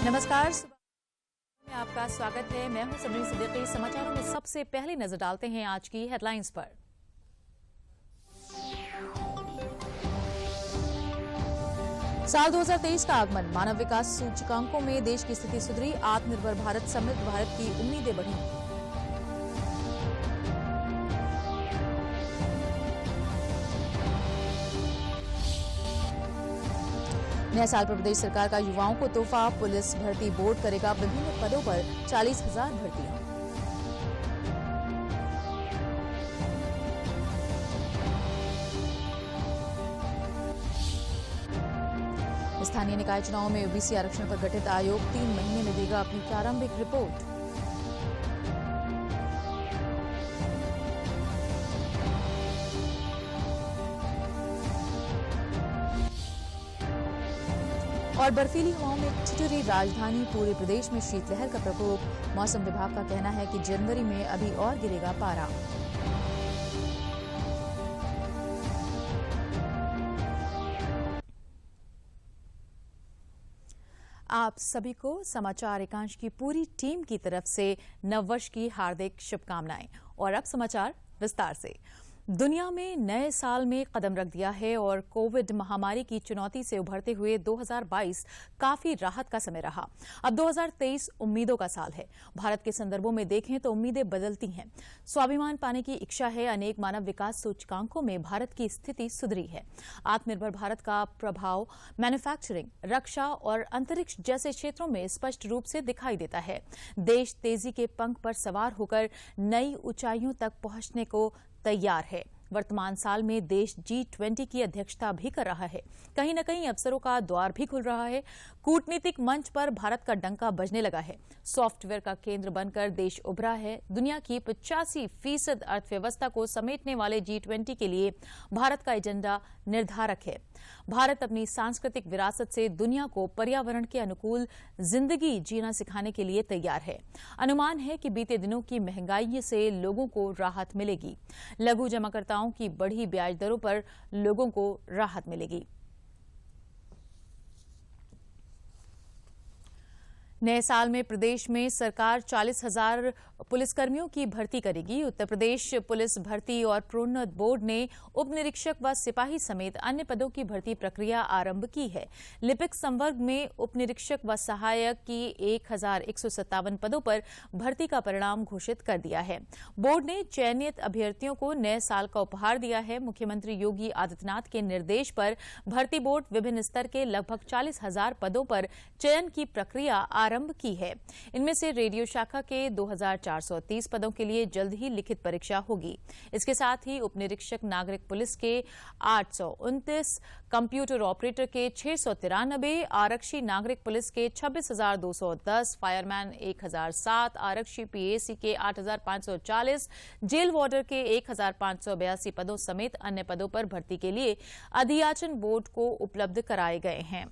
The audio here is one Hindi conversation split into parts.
नमस्कार, सुबह में आपका स्वागत है। मैं हूं सबरीन सिद्दीकी। समाचारों में सबसे पहले नजर डालते हैं आज की हेडलाइंस पर। साल 2023 का आगमन, मानव विकास सूचकांकों में देश की स्थिति सुधरी, आत्मनिर्भर भारत, समृद्ध भारत की उम्मीदें बढ़ी। नए साल पर प्रदेश सरकार का युवाओं को तोहफा, पुलिस भर्ती बोर्ड करेगा विभिन्न पदों पर 40,000 भर्तियां। स्थानीय निकाय चुनाव में ओबीसी आरक्षण पर गठित आयोग 3 महीने में देगा अपनी प्रारंभिक रिपोर्ट। और बर्फीली हवाओं में ठिठुरी राजधानी, पूरे प्रदेश में शीतलहर का प्रकोप। मौसम विभाग का कहना है कि जनवरी में अभी और गिरेगा पारा। आप सभी को समाचार एकांश की पूरी टीम की तरफ से नववर्ष की हार्दिक शुभकामनाएं। और अब समाचार विस्तार से। दुनिया में नए साल में कदम रख दिया है और कोविड महामारी की चुनौती से उभरते हुए 2022 काफी राहत का समय रहा। अब 2023 उम्मीदों का साल है। भारत के संदर्भों में देखें तो उम्मीदें बदलती हैं। स्वाभिमान पाने की इच्छा है। अनेक मानव विकास सूचकांकों में भारत की स्थिति सुधरी है। आत्मनिर्भर भारत का प्रभाव मैन्युफैक्चरिंग, रक्षा और अंतरिक्ष जैसे क्षेत्रों में स्पष्ट रूप से दिखाई देता है। देश तेजी के पंख पर सवार होकर नई ऊंचाइयों तक पहुंचने को तैयार है। वर्तमान साल में देश G20 की अध्यक्षता भी कर रहा है। कहीं न कहीं अवसरों का द्वार भी खुल रहा है। कूटनीतिक मंच पर भारत का डंका बजने लगा है। सॉफ्टवेयर का केंद्र बनकर देश उभरा है। दुनिया की 85% अर्थव्यवस्था को समेटने वाले G20 के लिए भारत का एजेंडा निर्धारक है। भारत अपनी सांस्कृतिक विरासत से दुनिया को पर्यावरण के अनुकूल जिंदगी जीना सिखाने के लिए तैयार है। अनुमान है कि बीते दिनों की महंगाई से लोगों को राहत मिलेगी। लघु जमाकर्ताओं की बढ़ी ब्याज दरों पर लोगों को राहत मिलेगी। नए साल में प्रदेश में सरकार 40,000 पुलिसकर्मियों की भर्ती करेगी। उत्तर प्रदेश पुलिस भर्ती और प्रोन्नत बोर्ड ने उप निरीक्षक व सिपाही समेत अन्य पदों की भर्ती प्रक्रिया आरंभ की है। लिपिक संवर्ग में उप निरीक्षक व सहायक की 1,157 पदों पर भर्ती का परिणाम घोषित कर दिया है। बोर्ड ने चयनित अभ्यर्थियों को नए साल का उपहार दिया है। मुख्यमंत्री योगी आदित्यनाथ के निर्देश पर भर्ती बोर्ड विभिन्न स्तर के लगभग 40,000 पदों पर चयन की प्रक्रिया आरंभ की है। इनमें से रेडियो शाखा के 2,430 पदों के लिए जल्द ही लिखित परीक्षा होगी। इसके साथ ही उप निरीक्षक नागरिक पुलिस के 829, कंप्यूटर ऑपरेटर के 693, आरक्षी नागरिक पुलिस के 26,210, फायरमैन 1,007, आरक्षी पीएसी के 8,540, जेल वार्डर के 1,582 पदों समेत अन्य पदों पर भर्ती के लिए अधियाचन बोर्ड को उपलब्ध कराए गए हैं।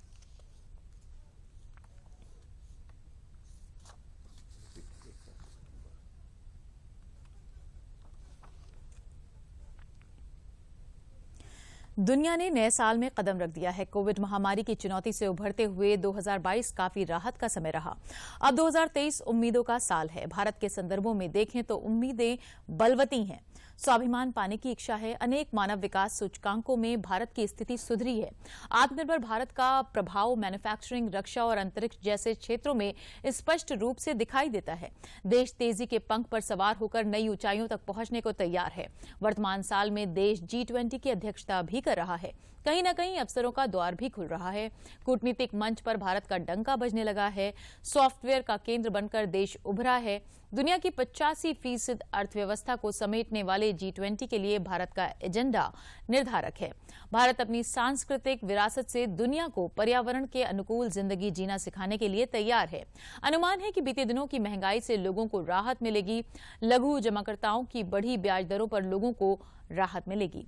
दुनिया ने नए साल में कदम रख दिया है। कोविड महामारी की चुनौती से उभरते हुए 2022 काफी राहत का समय रहा। अब 2023 उम्मीदों का साल है। भारत के संदर्भों में देखें तो उम्मीदें बलवती हैं। स्वाभिमान पाने की इच्छा है। अनेक मानव विकास सूचकांकों में भारत की स्थिति सुधरी है। आत्मनिर्भर भारत का प्रभाव मैन्युफैक्चरिंग, रक्षा और अंतरिक्ष जैसे क्षेत्रों में स्पष्ट रूप से दिखाई देता है। देश तेजी के पंख पर सवार होकर नई ऊंचाइयों तक पहुंचने को तैयार है। वर्तमान साल में देश G20 की अध्यक्षता भी कर रहा है। कहीं न कहीं अवसरों का द्वार भी खुल रहा है। कूटनीतिक मंच पर भारत का डंका बजने लगा है। सॉफ्टवेयर का केंद्र बनकर देश उभरा है। दुनिया की 85% अर्थव्यवस्था को समेटने वाले G20 के लिए भारत का एजेंडा निर्धारक है। भारत अपनी सांस्कृतिक विरासत से दुनिया को पर्यावरण के अनुकूल जिंदगी जीना सिखाने के लिए तैयार है। अनुमान है कि बीते दिनों की महंगाई से लोगों को राहत मिलेगी। लघु जमाकर्ताओं की बढ़ी ब्याज दरों पर लोगों को राहत मिलेगी।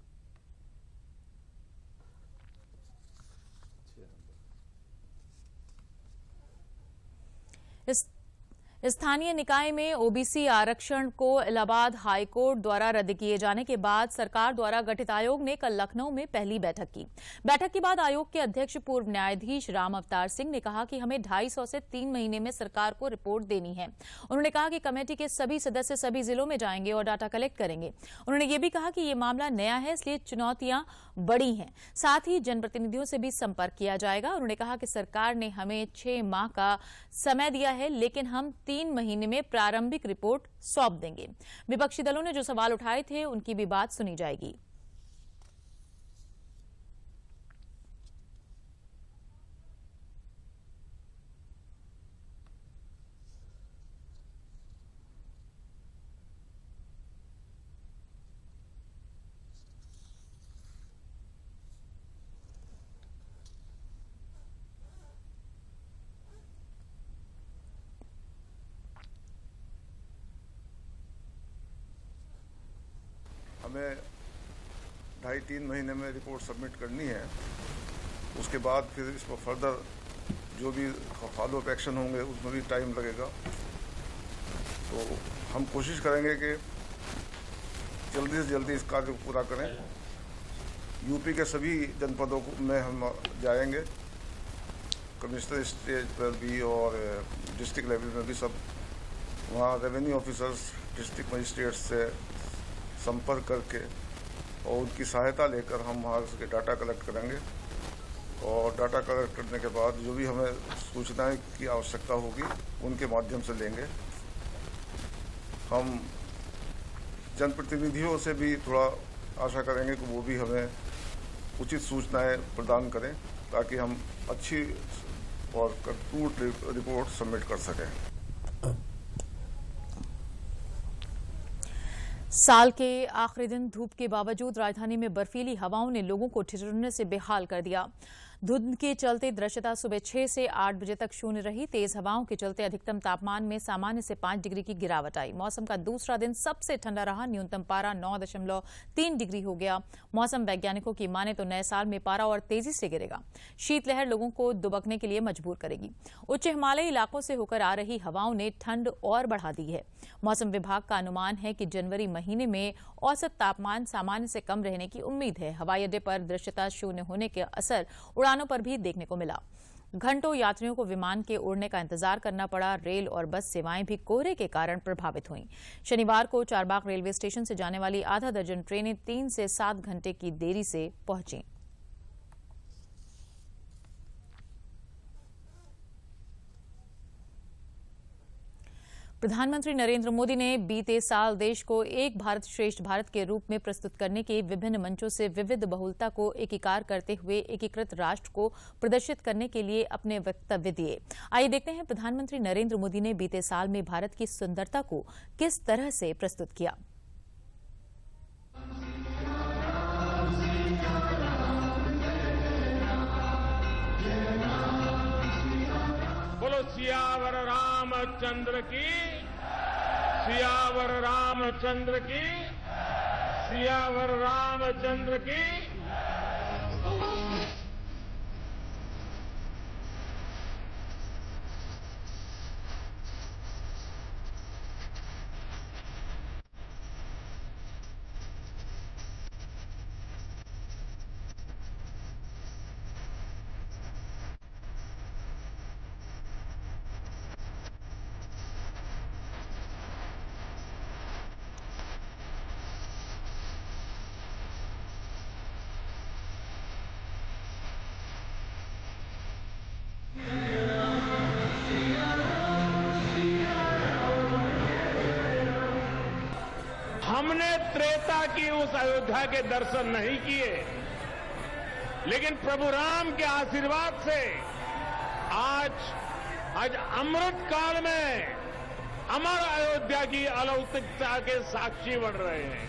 स्थानीय निकाय में ओबीसी आरक्षण को इलाहाबाद हाई कोर्ट द्वारा रद्द किए जाने के बाद सरकार द्वारा गठित आयोग ने कल लखनऊ में पहली बैठक की। बैठक के बाद आयोग के अध्यक्ष पूर्व न्यायाधीश राम अवतार सिंह ने कहा कि हमें 250 से 3 महीने में सरकार को रिपोर्ट देनी है। उन्होंने कहा कि कमेटी के सभी सदस्य सभी जिलों में जाएंगे और डाटा कलेक्ट करेंगे। उन्होंने ये भी कहा कि ये मामला नया है, इसलिए चुनौतियां बड़ी हैं। साथ ही जनप्रतिनिधियों से भी संपर्क किया जाएगा। उन्होंने कहा कि सरकार ने हमें 6 माह का समय दिया है, लेकिन हम 3 महीने में प्रारंभिक रिपोर्ट सौंप देंगे। विपक्षी दलों ने जो सवाल उठाए थे उनकी भी बात सुनी जाएगी। हमें 2.5-3 महीने में रिपोर्ट सबमिट करनी है। उसके बाद फिर इस पर फर्दर जो भी फॉलो अप एक्शन होंगे उसमें भी टाइम लगेगा। तो हम कोशिश करेंगे कि जल्दी से जल्दी इस कार्य को पूरा करें। यूपी के सभी जनपदों में हम जाएंगे, कमिश्नर स्टेज पर भी और डिस्ट्रिक्ट लेवल में भी। सब वहाँ रेवेन्यू ऑफिसर्स, डिस्ट्रिक्ट मजिस्ट्रेट से संपर्क करके और उनकी सहायता लेकर हम वहाँ से डाटा कलेक्ट करेंगे। और डाटा कलेक्ट करने के बाद जो भी हमें सूचनाएं की आवश्यकता होगी उनके माध्यम से लेंगे। हम जनप्रतिनिधियों से भी थोड़ा आशा करेंगे कि वो भी हमें उचित सूचनाएं प्रदान करें, ताकि हम अच्छी और कंप्लीट रिपोर्ट सबमिट कर सकें। साल के आखिरी दिन धूप के बावजूद राजधानी में बर्फीली हवाओं ने लोगों को ठिठुरने से बेहाल कर दिया। धुंध के चलते दृश्यता सुबह 6 से 8 बजे तक शून्य रही। तेज हवाओं के चलते अधिकतम तापमान में सामान्य से 5 डिग्री की गिरावट आई। मौसम का दूसरा दिन सबसे ठंडा रहा। न्यूनतम पारा 9.3 डिग्री हो गया। मौसम वैज्ञानिकों की माने तो नए साल में पारा और तेजी से गिरेगा। शीतलहर लोगों को दुबकने के लिए मजबूर करेगी। उच्च हिमालयी इलाकों से होकर आ रही हवाओं ने ठंड और बढ़ा दी है। मौसम विभाग का अनुमान है कि जनवरी महीने में औसत तापमान सामान्य से कम रहने की उम्मीद है। हवाई अड्डे पर दृश्यता शून्य होने के असर उड़ानों पर भी देखने को मिला। घंटों यात्रियों को विमान के उड़ने का इंतजार करना पड़ा। रेल और बस सेवाएं भी कोहरे के कारण प्रभावित हुईं। शनिवार को चारबाग रेलवे स्टेशन से जाने वाली आधा दर्जन ट्रेनें 3 से 7 घंटे की देरी से पहुंची। प्रधानमंत्री नरेंद्र मोदी ने बीते साल देश को एक भारत श्रेष्ठ भारत के रूप में प्रस्तुत करने के विभिन्न मंचों से विविध बहुलता को एकीकार करते हुए एकीकृत राष्ट्र को प्रदर्शित करने के लिए अपने वक्तव्य दिए। आइए देखते हैं प्रधानमंत्री नरेंद्र मोदी ने बीते साल में भारत की सुंदरता को किस तरह से प्रस्तुत किया। बोलो सियावर रामचंद्र की, सियावर रामचंद्र की, सियावर रामचंद्र की। हमने त्रेता की उस अयोध्या के दर्शन नहीं किए, लेकिन प्रभु राम के आशीर्वाद से आज अमृत काल में अमर अयोध्या की अलौकिकता के साक्षी बन रहे हैं।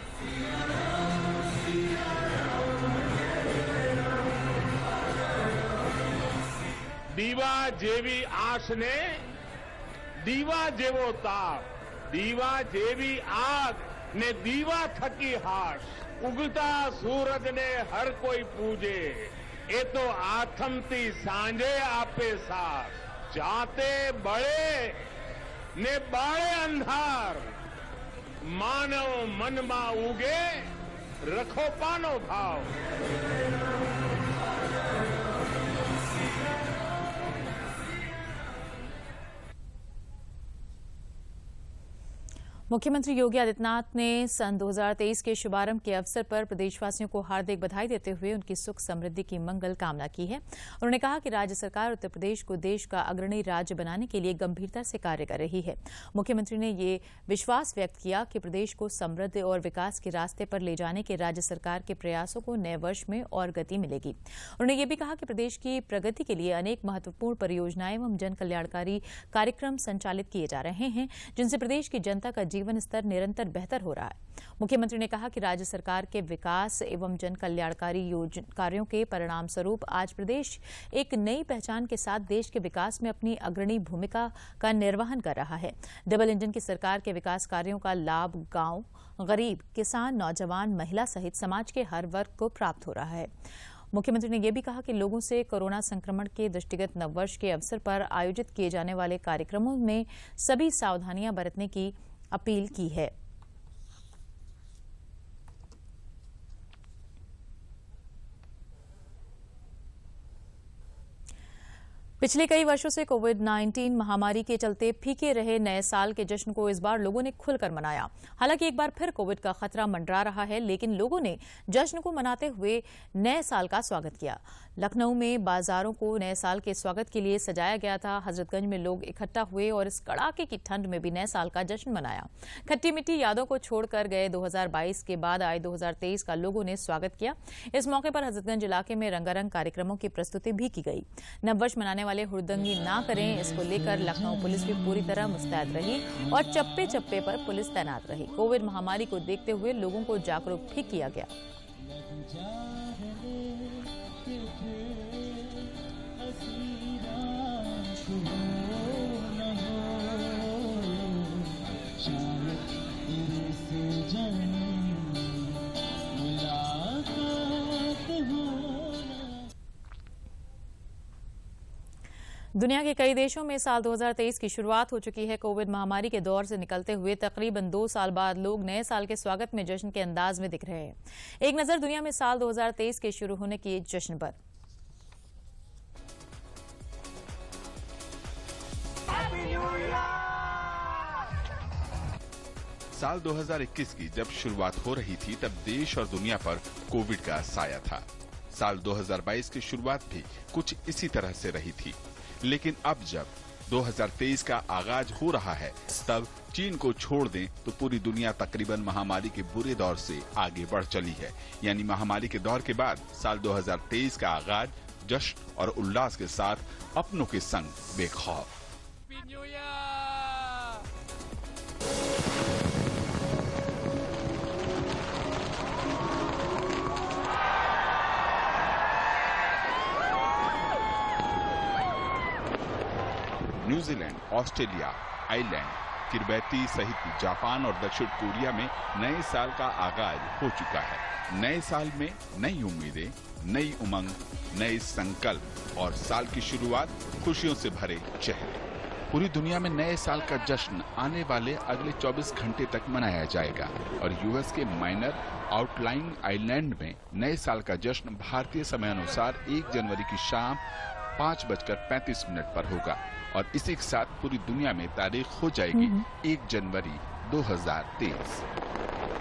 दीवा जेवी आश ने दीवा जेवो ताप, दीवा जेवी आग ने दीवा थकी हाश। उगता सूरज ने हर कोई पूजे, ये तो आथमती सांझे आपे साथ। जाते बड़े ने बाळे अंधार, मानव मनमा उगे रखो पानो भाव। मुख्यमंत्री योगी आदित्यनाथ ने सन 2023 के शुभारंभ के अवसर पर प्रदेशवासियों को हार्दिक बधाई देते हुए उनकी सुख समृद्धि की मंगल कामना की है। उन्होंने कहा कि राज्य सरकार उत्तर प्रदेश को देश का अग्रणी राज्य बनाने के लिए गंभीरता से कार्य कर रही है। मुख्यमंत्री ने ये विश्वास व्यक्त किया कि प्रदेश को समृद्धि और विकास के रास्ते पर ले जाने के राज्य सरकार के प्रयासों को नए वर्ष में और गति मिलेगी। उन्होंने ये भी कहा कि प्रदेश की प्रगति के लिए अनेक महत्वपूर्ण परियोजनाएं एवं जन कल्याणकारी कार्यक्रम संचालित किए जा रहे हैं, जिनसे प्रदेश की जनता का जीवन स्तर निरंतर बेहतर हो रहा है। मुख्यमंत्री ने कहा कि राज्य सरकार के विकास एवं जन कल्याणकारी कार्यों के परिणाम स्वरूप आज प्रदेश एक नई पहचान के साथ देश के विकास में अपनी अग्रणी भूमिका का निर्वहन कर रहा है। डबल इंजन की सरकार के विकास कार्यों का लाभ गांव, गरीब, किसान, नौजवान, महिला सहित समाज के हर वर्ग को प्राप्त हो रहा है। मुख्यमंत्री ने यह भी कहा कि लोगों से कोरोना संक्रमण के दृष्टिगत नववर्ष के अवसर पर आयोजित किए जाने वाले कार्यक्रमों में सभी सावधानियां बरतने की अपील की है। पिछले कई वर्षों से कोविड-19 महामारी के चलते फीके रहे नए साल के जश्न को इस बार लोगों ने खुलकर मनाया। हालांकि एक बार फिर कोविड का खतरा मंडरा रहा है, लेकिन लोगों ने जश्न को मनाते हुए नए साल का स्वागत किया। लखनऊ में बाजारों को नए साल के स्वागत के लिए सजाया गया था। हजरतगंज में लोग इकट्ठा हुए और इस कड़ाके की ठंड में भी नए साल का जश्न मनाया। खट्टी मीठी यादों को छोड़कर गए 2022 के बाद आए 2023 का लोगों ने स्वागत किया। इस मौके पर हजरतगंज इलाके में रंगारंग कार्यक्रमों की प्रस्तुति भी की गई। नववर्ष मनाने वाले हुड़दंगी ना करें, इसको लेकर लखनऊ पुलिस भी पूरी तरह मुस्तैद रही और चप्पे चप्पे पर पुलिस तैनात रही। कोविड महामारी को देखते हुए लोगों को जागरूक भी किया गया। दुनिया के कई देशों में साल 2023 की शुरुआत हो चुकी है। कोविड महामारी के दौर से निकलते हुए तकरीबन 2 साल बाद लोग नए साल के स्वागत में जश्न के अंदाज में दिख रहे हैं। एक नजर दुनिया में साल 2023 के शुरू होने की जश्न पर। साल 2021 की जब शुरुआत हो रही थी तब देश और दुनिया पर कोविड का साया था। साल 2022 की शुरुआत भी कुछ इसी तरह से रही थी, लेकिन अब जब 2023 का आगाज हो रहा है तब चीन को छोड़ दें तो पूरी दुनिया तकरीबन महामारी के बुरे दौर से आगे बढ़ चली है। यानी महामारी के दौर के बाद साल 2023 का आगाज जश्न और उल्लास के साथ अपनों के संग बेखौफ। न्यूजीलैंड, ऑस्ट्रेलिया, आयरलैंड, किर्बेती सहित जापान और दक्षिण कोरिया में नए साल का आगाज हो चुका है। नए साल में नई उम्मीदें, नई उमंग, नए संकल्प और साल की शुरुआत खुशियों से भरे चेहरे। पूरी दुनिया में नए साल का जश्न आने वाले अगले 24 घंटे तक मनाया जाएगा और यूएस के माइनर आउटलाइन आइलैंड में नए साल का जश्न भारतीय समय अनुसार 1 जनवरी की शाम 5:35 पर होगा और इसी के साथ पूरी दुनिया में तारीख हो जाएगी 1 जनवरी 2023।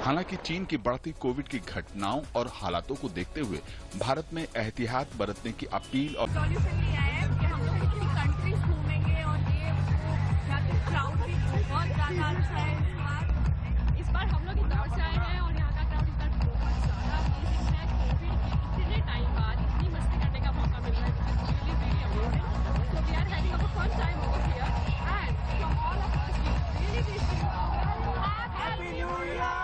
हालांकि चीन की बढ़ती कोविड की घटनाओं और हालातों को देखते हुए भारत में एहतियात बरतने की अपील और इस बार हम लोग इंदौर से आए हैं और यहाँ का क्राउड इस बार बहुत ज्यादा अमेजिंग है। कोविड के इतने टाइम बाद इतनी मस्ती करने का मौका मिल रहा है, really very amazing. So we are having a fun time over here and from all of us we really wish you happy new year.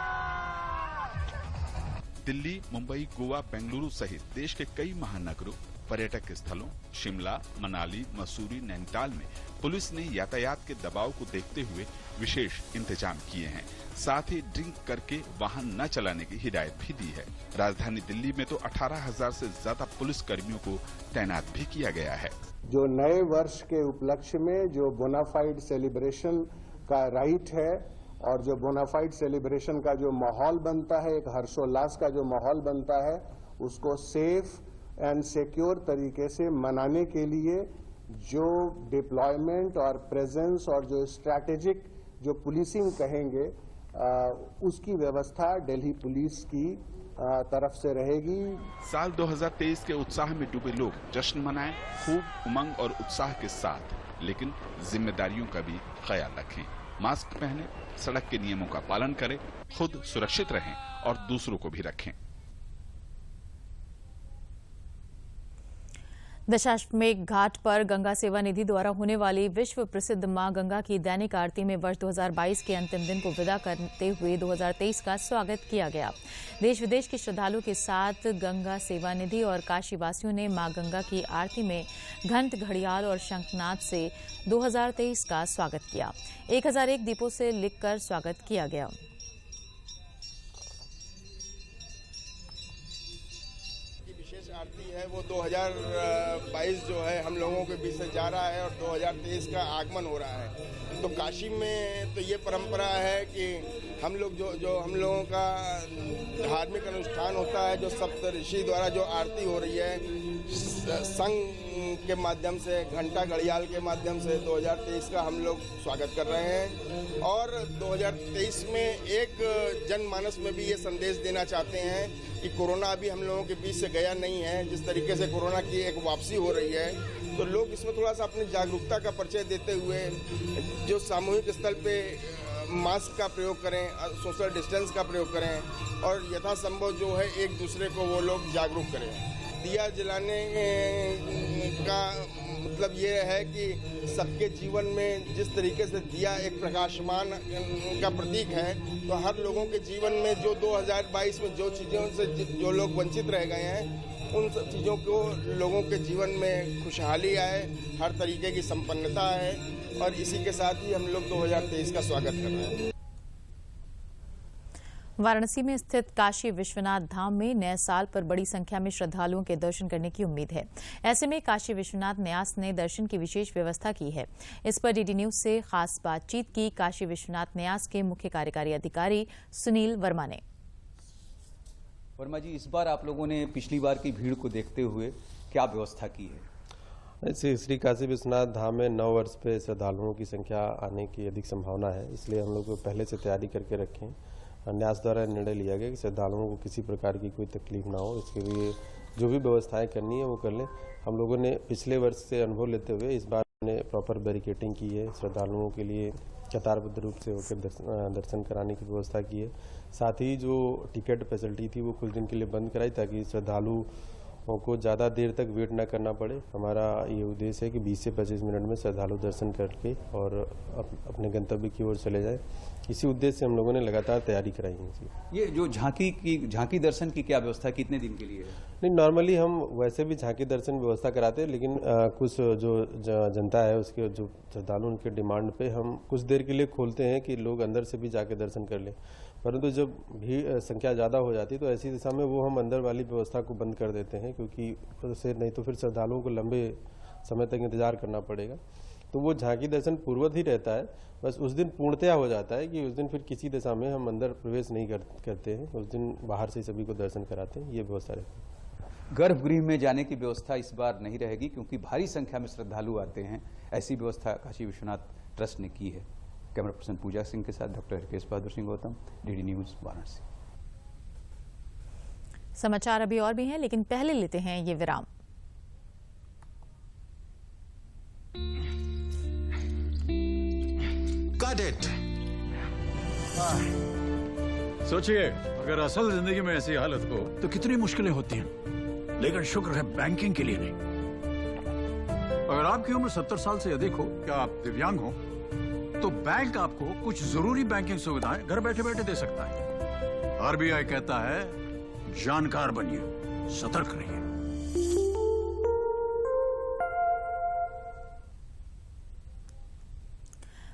Delhi, Mumbai, Goa, Bengaluru सहित देश के कई महानगरों, पर्यटक स्थलों, शिमला, मनाली, मसूरी, नैनीताल में पुलिस ने यातायात के दबाव को देखते हुए विशेष इंतजाम किए हैं। साथ ही ड्रिंक करके वाहन न चलाने की हिदायत भी दी है। राजधानी दिल्ली में तो 18,000 से ज्यादा पुलिस कर्मियों को तैनात भी किया गया है। जो नए वर्ष के उपलक्ष्य में जो बोनाफाइड सेलिब्रेशन का राइट है, और जो बोनाफाइड सेलिब्रेशन का जो माहौल बनता है, एक हर्षोल्लास का जो माहौल बनता है, उसको सेफ एंड सिक्योर तरीके से मनाने के लिए जो डिप्लॉयमेंट और प्रेजेंस और जो स्ट्रैटेजिक जो पुलिसिंग कहेंगे उसकी व्यवस्था दिल्ली पुलिस की तरफ से रहेगी। साल 2023 के उत्साह में डूबे लोग जश्न मनाएं खूब उमंग और उत्साह के साथ, लेकिन जिम्मेदारियों का भी ख्याल रखें। मास्क पहनें, सड़क के नियमों का पालन करें, खुद सुरक्षित रहें और दूसरों को भी रखें। दशाश्वमेध घाट पर गंगा सेवा निधि द्वारा होने वाली विश्व प्रसिद्ध मां गंगा की दैनिक आरती में वर्ष 2022 के अंतिम दिन को विदा करते हुए 2023 का स्वागत किया गया। देश विदेश के श्रद्धालुओं के साथ गंगा सेवा निधि और काशीवासियों ने मां गंगा की आरती में घंट, घड़ियाल और शंखनाद से 2023 का स्वागत किया। 1001 दीपों से लिखकर स्वागत किया गया। आरती है वो 2022 जो है हम लोगों के बीच से जा रहा है और 2023 का आगमन हो रहा है। तो काशी में तो ये परंपरा है कि हम लोग जो हम लोगों का धार्मिक अनुष्ठान होता है, जो सप्त ऋषि द्वारा जो आरती हो रही है संघ के माध्यम से, घंटा घड़ियाल के माध्यम से 2023 का हम लोग स्वागत कर रहे हैं। और 2023 में एक जनमानस में भी ये संदेश देना चाहते हैं कि कोरोना अभी हम लोगों के बीच से गया नहीं है। जिस तरीके से कोरोना की एक वापसी हो रही है, तो लोग इसमें थोड़ा सा अपनी जागरूकता का परिचय देते हुए जो सामूहिक स्तर पे मास्क का प्रयोग करें, सोशल डिस्टेंस का प्रयोग करें और यथासंभव जो है एक दूसरे को वो लोग जागरूक करें। दिया जलाने का मतलब ये है कि सबके जीवन में जिस तरीके से दिया एक प्रकाशमान का प्रतीक है, तो हर लोगों के जीवन में जो 2022 में जो चीज़ों से जो लोग वंचित रह गए हैं, उन सब चीज़ों को लोगों के जीवन में खुशहाली आए, हर तरीके की संपन्नता है। और इसी के साथ ही हम लोग 2023 का स्वागत कर रहे हैं। वाराणसी में स्थित काशी विश्वनाथ धाम में नए साल पर बड़ी संख्या में श्रद्धालुओं के दर्शन करने की उम्मीद है। ऐसे में काशी विश्वनाथ न्यास ने दर्शन की विशेष व्यवस्था की है। इस पर डीडी न्यूज से खास बातचीत की काशी विश्वनाथ न्यास के मुख्य कार्यकारी अधिकारी सुनील वर्मा ने। वर्मा जी, इस बार आप लोगों ने पिछली बार की भीड़ को देखते हुए क्या व्यवस्था की है? ऐसे श्री काशी विश्वनाथ धाम में 9 वर्ष पे श्रद्धालुओं की संख्या आने की अधिक संभावना है, इसलिए हम लोग पहले से तैयारी करके रखें। न्यास द्वारा निर्णय लिया गया कि श्रद्धालुओं को किसी प्रकार की कोई तकलीफ ना हो, इसके लिए जो भी व्यवस्थाएं करनी है वो कर लें। हम लोगों ने पिछले वर्ष से अनुभव लेते हुए इस बार ने प्रॉपर बैरिकेटिंग की है, श्रद्धालुओं के लिए कतारबद्ध रूप से होकर दर्शन कराने की व्यवस्था की है। साथ ही जो टिकट फैसिलिटी थी वो कुछ दिन के लिए बंद कराई ताकि श्रद्धालुओं को ज़्यादा देर तक वेट ना करना पड़े। हमारा ये उद्देश्य है कि 20 से 25 मिनट में श्रद्धालु दर्शन करके और अपने गंतव्य की ओर चले जाएं। इसी उद्देश्य से हम लोगों ने लगातार तैयारी कराई है। ये जो झांकी दर्शन की क्या व्यवस्था कितने दिन के लिए है? नहीं, नॉर्मली हम वैसे भी झांकी दर्शन व्यवस्था कराते हैं, लेकिन कुछ जो जनता है उसके जो श्रद्धालु उनके डिमांड पे हम कुछ देर के लिए खोलते हैं कि लोग अंदर से भी जाके दर्शन कर लें। परंतु जब भीड़ संख्या ज़्यादा हो जाती है तो ऐसी दिशा में वो हम अंदर वाली व्यवस्था को बंद कर देते हैं, क्योंकि उससे नहीं तो फिर श्रद्धालुओं को लंबे समय तक इंतजार करना पड़ेगा। तो वो झांकी दर्शन पूर्ववत ही रहता है, बस उस दिन पूर्णतया हो जाता है कि उस दिन फिर किसी दिशा में हम अंदर प्रवेश नहीं करते हैं, उस दिन बाहर से सभी को दर्शन कराते हैं, ये व्यवस्था रहती है। गर्भगृह में जाने की व्यवस्था इस बार नहीं रहेगी क्योंकि भारी संख्या में श्रद्धालु आते हैं, ऐसी व्यवस्था काशी विश्वनाथ ट्रस्ट ने की है। कैमरा पर्सन पूजा सिंह के साथ doctor Harkesh Bahadur Singh Gautam, DD news Varanasi. समाचार अभी और भी हैं, लेकिन पहले लेते हैं ये विराम। Got it. सोचिए, अगर असल जिंदगी में ऐसी हालत हो तो कितनी मुश्किलें होती हैं, लेकिन शुक्र है बैंकिंग के लिए नहीं। अगर आपकी उम्र 70 साल से अधिक हो, क्या आप दिव्यांग हो, तो बैंक आपको कुछ जरूरी बैंकिंग सुविधाएं घर बैठे बैठे दे सकता है। आरबीआई कहता है, जानकार बनिए, सतर्क रहिए।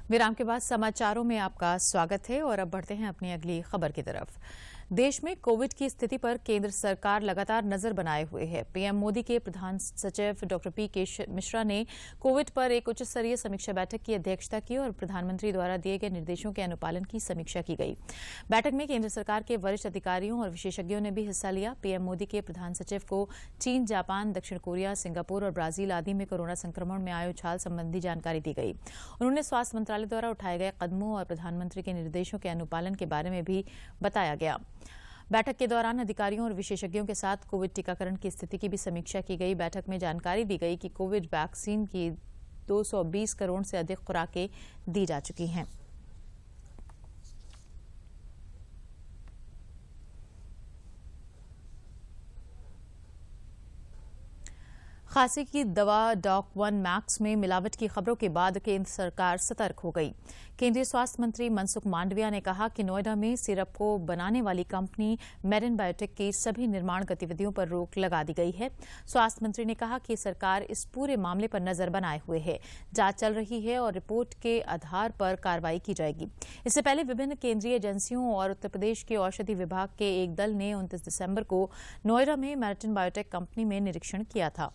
विराम के बाद समाचारों में आपका स्वागत है और अब बढ़ते हैं अपनी अगली खबर की तरफ। देश में कोविड की स्थिति पर केंद्र सरकार लगातार नजर बनाए हुए है। पीएम मोदी के प्रधान सचिव डॉक्टर पी.के. मिश्रा ने कोविड पर एक उच्च स्तरीय समीक्षा बैठक की अध्यक्षता की और प्रधानमंत्री द्वारा दिए गए निर्देशों के अनुपालन की समीक्षा की गई। बैठक में केंद्र सरकार के वरिष्ठ अधिकारियों और विशेषज्ञों ने भी हिस्सा लिया। पीएम मोदी के प्रधान सचिव को चीन, जापान, दक्षिण कोरिया, सिंगापुर और ब्राजील आदि में कोरोना संक्रमण में आए उछाल संबंधी जानकारी दी गई। उन्होंने स्वास्थ्य मंत्रालय द्वारा उठाए गए कदमों और प्रधानमंत्री के निर्देशों के अनुपालन के बारे में भी बताया गया। बैठक के दौरान अधिकारियों और विशेषज्ञों के साथ कोविड टीकाकरण की स्थिति की भी समीक्षा की गई। बैठक में जानकारी दी गई कि कोविड वैक्सीन की 220 करोड़ से अधिक खुराकें दी जा चुकी हैं। खांसी की दवा डॉक-1 मैक्स में मिलावट की खबरों के बाद केंद्र सरकार सतर्क हो गई। केंद्रीय स्वास्थ्य मंत्री मनसुख मांडविया ने कहा कि नोएडा में सिरप को बनाने वाली कंपनी मेरिन बायोटेक की सभी निर्माण गतिविधियों पर रोक लगा दी गई है। स्वास्थ्य मंत्री ने कहा कि सरकार इस पूरे मामले पर नजर बनाए हुए है, जांच चल रही है और रिपोर्ट के आधार पर कार्रवाई की जाएगी। इससे पहले विभिन्न केंद्रीय एजेंसियों और उत्तर प्रदेश के औषधि विभाग के एक दल ने 29 दिसंबर को नोएडा में मेरिन बायोटेक कंपनी में निरीक्षण किया था।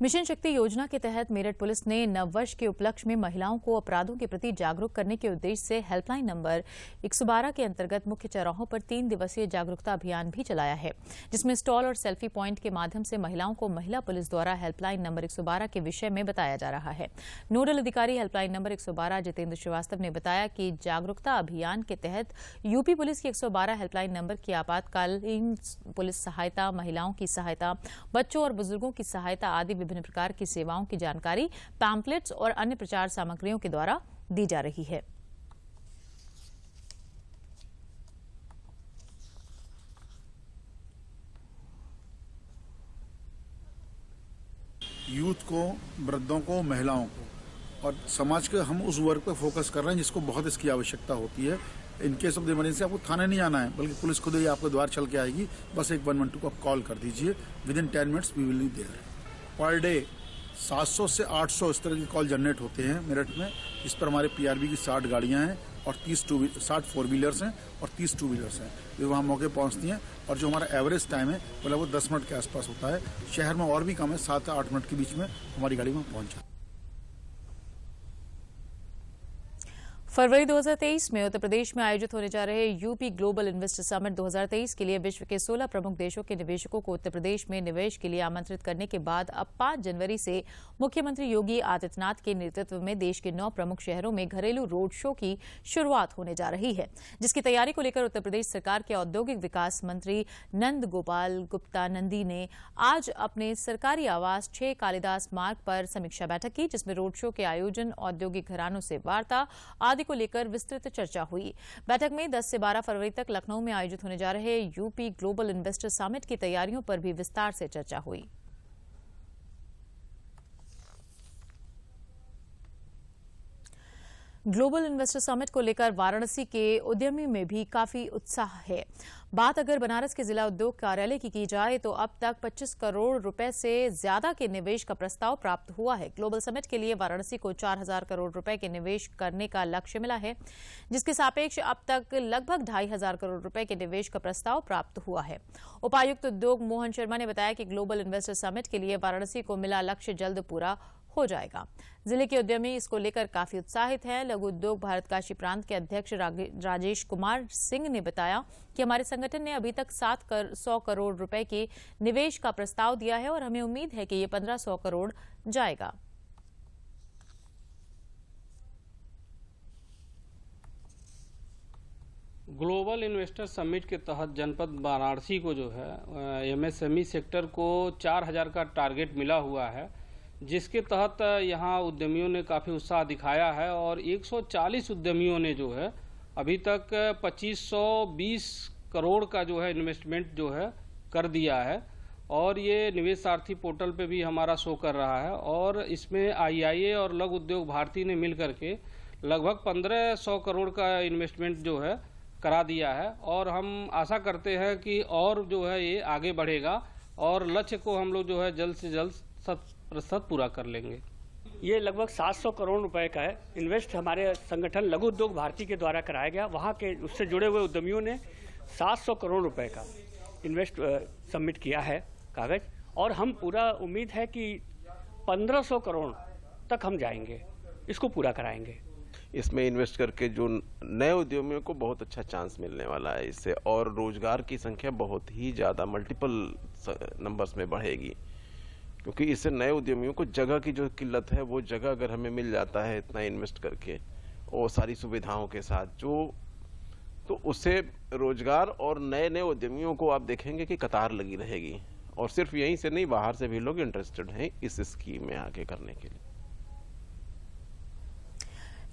मिशन शक्ति योजना के तहत मेरठ पुलिस ने नववर्ष के उपलक्ष्य में महिलाओं को अपराधों के प्रति जागरूक करने के उद्देश्य से हेल्पलाइन नंबर 112 के अंतर्गत मुख्य चौराहों पर 3 दिवसीय जागरूकता अभियान भी चलाया है, जिसमें स्टॉल और सेल्फी पॉइंट के माध्यम से महिलाओं को महिला पुलिस द्वारा हेल्पलाइन नंबर 112 के विषय में बताया जा रहा है। नोडल अधिकारी हेल्पलाइन नंबर 112 जितेंद्र श्रीवास्तव ने बताया कि जागरूकता अभियान के तहत यूपी पुलिस की 112 हेल्पलाइन नंबर की आपातकालीन पुलिस सहायता, महिलाओं की सहायता, बच्चों और बुजुर्गों की सहायता आदि विभिन्न प्रकार की सेवाओं की जानकारी पैम्पलेट्स और अन्य प्रचार सामग्रियों के द्वारा दी जा रही है। यूथ को, वृद्धों को, महिलाओं को और समाज के हम उस वर्ग पर फोकस कर रहे हैं जिसको बहुत इसकी आवश्यकता होती है। इनकेस ऑफ इमरजेंसी आपको थाने नहीं आना है, बल्कि पुलिस खुद ही आपके द्वार चल के आएगी। बस एक 112 को आप कॉल कर दीजिए, within 10 minutes we will be there. Per day 700 से 800 इस तरह के कॉल जनरेट होते हैं मेरठ में। इस पर हमारे पीआरबी की 60 गाड़ियां हैं और 60 4 व्हीलर्स हैं और 30 2 व्हीलर्स हैं। वे वहाँ मौके पहुँचती हैं और जो हमारा एवरेज टाइम है वो 10 मिनट के आसपास होता है। शहर में और भी कम है, 7 से 8 मिनट के बीच में हमारी गाड़ी वहाँ पहुँच जाती है। फरवरी 2023 में उत्तर प्रदेश में आयोजित होने जा रहे यूपी ग्लोबल इन्वेस्टर समिट 2023 के लिए विश्व के 16 प्रमुख देशों के निवेशकों को उत्तर प्रदेश में निवेश के लिए आमंत्रित करने के बाद अब 5 जनवरी से मुख्यमंत्री योगी आदित्यनाथ के नेतृत्व में देश के 9 प्रमुख शहरों में घरेलू रोड शो की शुरुआत होने जा रही है, जिसकी तैयारी को लेकर उत्तर प्रदेश सरकार के औद्योगिक विकास मंत्री नंद गोपाल गुप्ता नंदी ने आज अपने सरकारी आवास 6 कालिदास मार्ग पर समीक्षा बैठक की, जिसमें रोड शो के आयोजन, औद्योगिक घरानों से वार्ता आदि को लेकर विस्तृत चर्चा हुई। बैठक में 10 से 12 फरवरी तक लखनऊ में आयोजित होने जा रहे यूपी ग्लोबल इन्वेस्टर समिट की तैयारियों पर भी विस्तार से चर्चा हुई। ग्लोबल इन्वेस्टर समिट को लेकर वाराणसी के उद्यमियों में भी काफी उत्साह है। बात अगर बनारस के जिला उद्योग कार्यालय की जाए तो अब तक 25 करोड़ रुपए से ज्यादा के निवेश का प्रस्ताव प्राप्त हुआ है। ग्लोबल समिट के लिए वाराणसी को 4000 करोड़ रुपए के निवेश करने का लक्ष्य मिला है, जिसके सापेक्ष अब तक लगभग 2500 करोड़ रुपए के निवेश का प्रस्ताव प्राप्त हुआ है। उपायुक्त उद्योग मोहन शर्मा ने बताया कि ग्लोबल इन्वेस्टर समिट के लिए वाराणसी को मिला लक्ष्य जल्द पूरा हो जाएगा। जिले के उद्यमी इसको लेकर काफी उत्साहित हैं। लघु उद्योग भारत काशी प्रांत के अध्यक्ष राजेश कुमार सिंह ने बताया कि हमारे संगठन ने अभी तक 700 करोड़ रुपए के निवेश का प्रस्ताव दिया है और हमें उम्मीद है कि ये 1500 करोड़ जाएगा। ग्लोबल इन्वेस्टर समिट के तहत जनपद वाराणसी को जो है एमएसएमई सेक्टर को 4000 का टारगेट मिला हुआ है, जिसके तहत यहाँ उद्यमियों ने काफ़ी उत्साह दिखाया है और 140 उद्यमियों ने जो है अभी तक 2520 करोड़ का जो है इन्वेस्टमेंट जो है कर दिया है और ये निवेश सारथी पोर्टल पे भी हमारा शो कर रहा है। और इसमें आईआईए और लघु उद्योग भारती ने मिल करके लगभग 1500 करोड़ का इन्वेस्टमेंट जो है करा दिया है और हम आशा करते हैं कि और जो है ये आगे बढ़ेगा और लक्ष्य को हम लोग जो है जल्द से जल्द 100% पूरा कर लेंगे। ये लगभग 700 करोड़ रुपए का है। इन्वेस्ट हमारे संगठन लघु उद्योग भारती के द्वारा कराया गया। वहाँ के उससे जुड़े हुए उद्यमियों ने 700 करोड़ रुपए का इन्वेस्ट सबमिट किया है कागज, और हम पूरा उम्मीद है कि 1500 करोड़ तक हम जाएंगे, इसको पूरा कराएंगे। इसमें इन्वेस्ट करके जो नए उद्यमियों को बहुत अच्छा चांस मिलने वाला है इससे, और रोजगार की संख्या बहुत ही ज़्यादा मल्टीपल नंबर्स में बढ़ेगी, क्योंकि इससे नए उद्यमियों को जगह की जो किल्लत है वो जगह अगर हमें मिल जाता है इतना इन्वेस्ट करके और सारी सुविधाओं के साथ तो उससे रोजगार और नए नए उद्यमियों को आप देखेंगे कि कतार लगी रहेगी। और सिर्फ यहीं से नहीं, बाहर से भी लोग इंटरेस्टेड हैं इस स्कीम में आगे करने के लिए।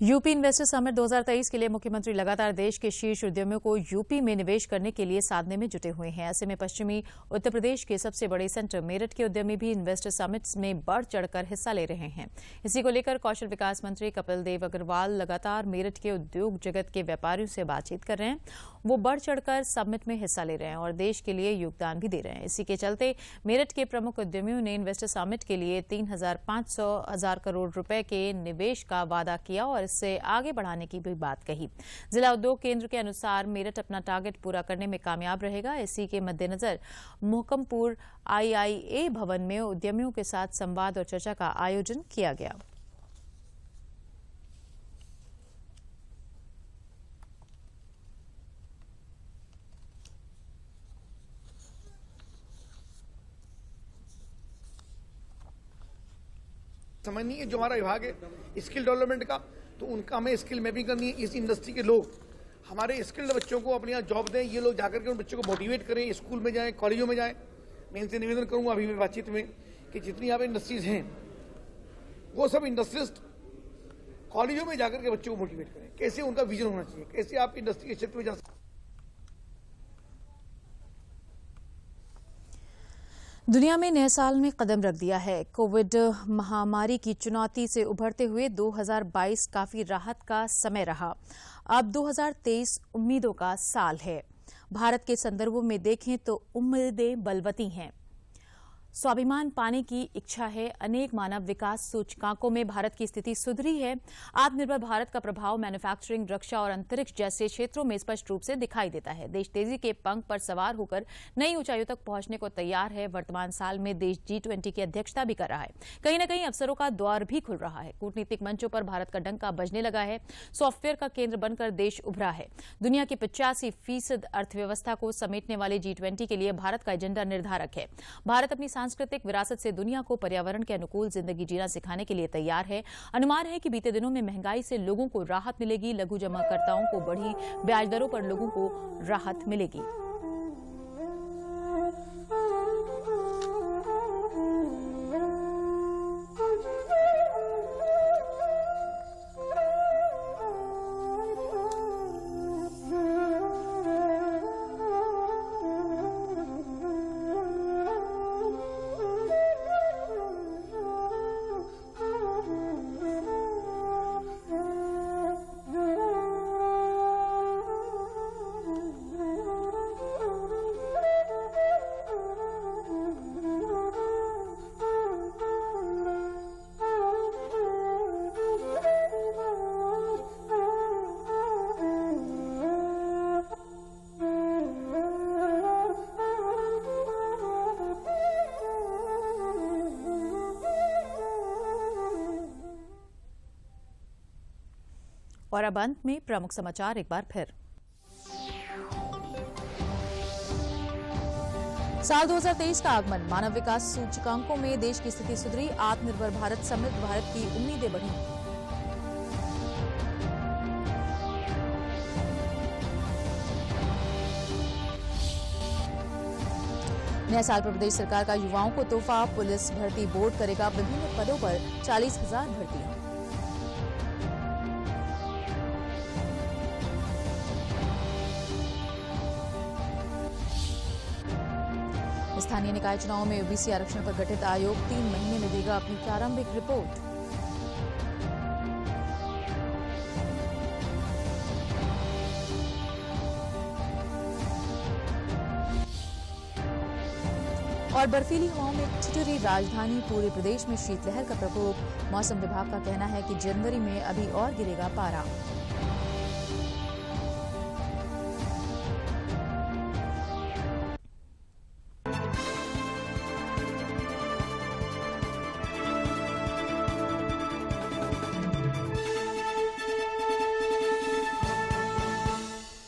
यूपी इन्वेस्टर समिट 2023 के लिए मुख्यमंत्री लगातार देश के शीर्ष उद्यमियों को यूपी में निवेश करने के लिए साधने में जुटे हुए हैं। ऐसे में पश्चिमी उत्तर प्रदेश के सबसे बड़े सेंटर मेरठ के उद्यमी भी इन्वेस्टर समिट में बढ़ चढ़कर हिस्सा ले रहे हैं। इसी को लेकर कौशल विकास मंत्री कपिल देव अग्रवाल लगातार मेरठ के उद्योग जगत के व्यापारियों से बातचीत कर रहे हैं। वो बढ़ चढ़कर समिट में हिस्सा ले रहे हैं और देश के लिए योगदान भी दे रहे हैं। इसी के चलते मेरठ के प्रमुख उद्यमियों ने इन्वेस्टर समिट के लिए 3,500 करोड़ रुपए के निवेश का वादा किया और इससे आगे बढ़ाने की भी बात कही। जिला उद्योग केंद्र के अनुसार मेरठ अपना टारगेट पूरा करने में कामयाब रहेगा। इसी के मद्देनजर मोहकमपुर IIA भवन में उद्यमियों के साथ संवाद और चर्चा का आयोजन किया गया। समझनी है जो हमारा विभाग है स्किल डेवलपमेंट का, तो उनका हमें स्किल मैपिंग करनी है। इस इंडस्ट्री के लोग हमारे स्किल्ड बच्चों को अपने यहाँ जॉब दें, ये लोग जाकर के उन बच्चों को मोटिवेट करें, स्कूल में जाएं, कॉलेजों में जाएं। मैं इनसे निवेदन करूंगा अभी मैं बातचीत में कि जितनी यहाँ पे इंडस्ट्रीज हैं वो सब इंडस्ट्रिस्ट कॉलेजों में जाकर के बच्चों को मोटिवेट करें, कैसे उनका विजन होना चाहिए, कैसे आप इंडस्ट्री के क्षेत्र में जा सकते। दुनिया में नए साल में कदम रख दिया है। कोविड महामारी की चुनौती से उभरते हुए 2022 काफी राहत का समय रहा। अब 2023 उम्मीदों का साल है। भारत के संदर्भों में देखें तो उम्मीदें बलवती हैं। स्वाभिमान पाने की इच्छा है। अनेक मानव विकास सूचकांकों में भारत की स्थिति सुधरी है। आत्मनिर्भर भारत का प्रभाव मैन्युफैक्चरिंग, रक्षा और अंतरिक्ष जैसे क्षेत्रों में स्पष्ट रूप से दिखाई देता है। देश तेजी के पंख पर सवार होकर नई ऊंचाइयों तक पहुंचने को तैयार है। वर्तमान साल में देश G20 की अध्यक्षता भी कर रहा है। कहीं न कहीं अवसरों का द्वार भी खुल रहा है। कूटनीतिक मंचों पर भारत का डंका बजने लगा है। सॉफ्टवेयर का केंद्र बनकर देश उभरा है। दुनिया की 85% अर्थव्यवस्था को समेटने वाले G20 के लिए भारत का एजेंडा निर्धारक है। भारत अपनी सांस्कृतिक विरासत से दुनिया को पर्यावरण के अनुकूल जिंदगी जीना सिखाने के लिए तैयार है। अनुमान है कि बीते दिनों में महंगाई से लोगों को राहत मिलेगी। लघु जमाकर्ताओं को बढ़ी ब्याज दरों पर लोगों को राहत मिलेगी। और अब अंत में प्रमुख समाचार एक बार फिर। साल 2023 का आगमन, मानव विकास सूचकांकों में देश की स्थिति सुधरी। आत्मनिर्भर भारत, समृद्ध भारत की उम्मीदें बढ़ी। नए साल पर प्रदेश सरकार का युवाओं को तोहफा। पुलिस भर्ती बोर्ड करेगा विभिन्न पदों पर 40,000 भर्तियां। स्थानीय निकाय चुनाव में ओबीसी आरक्षण पर गठित आयोग 3 महीने में देगा अपनी प्रारंभिक रिपोर्ट। और बर्फीली हवाओं में ठिठुरी राजधानी, पूरे प्रदेश में शीतलहर का प्रकोप। मौसम विभाग का कहना है कि जनवरी में अभी और गिरेगा पारा।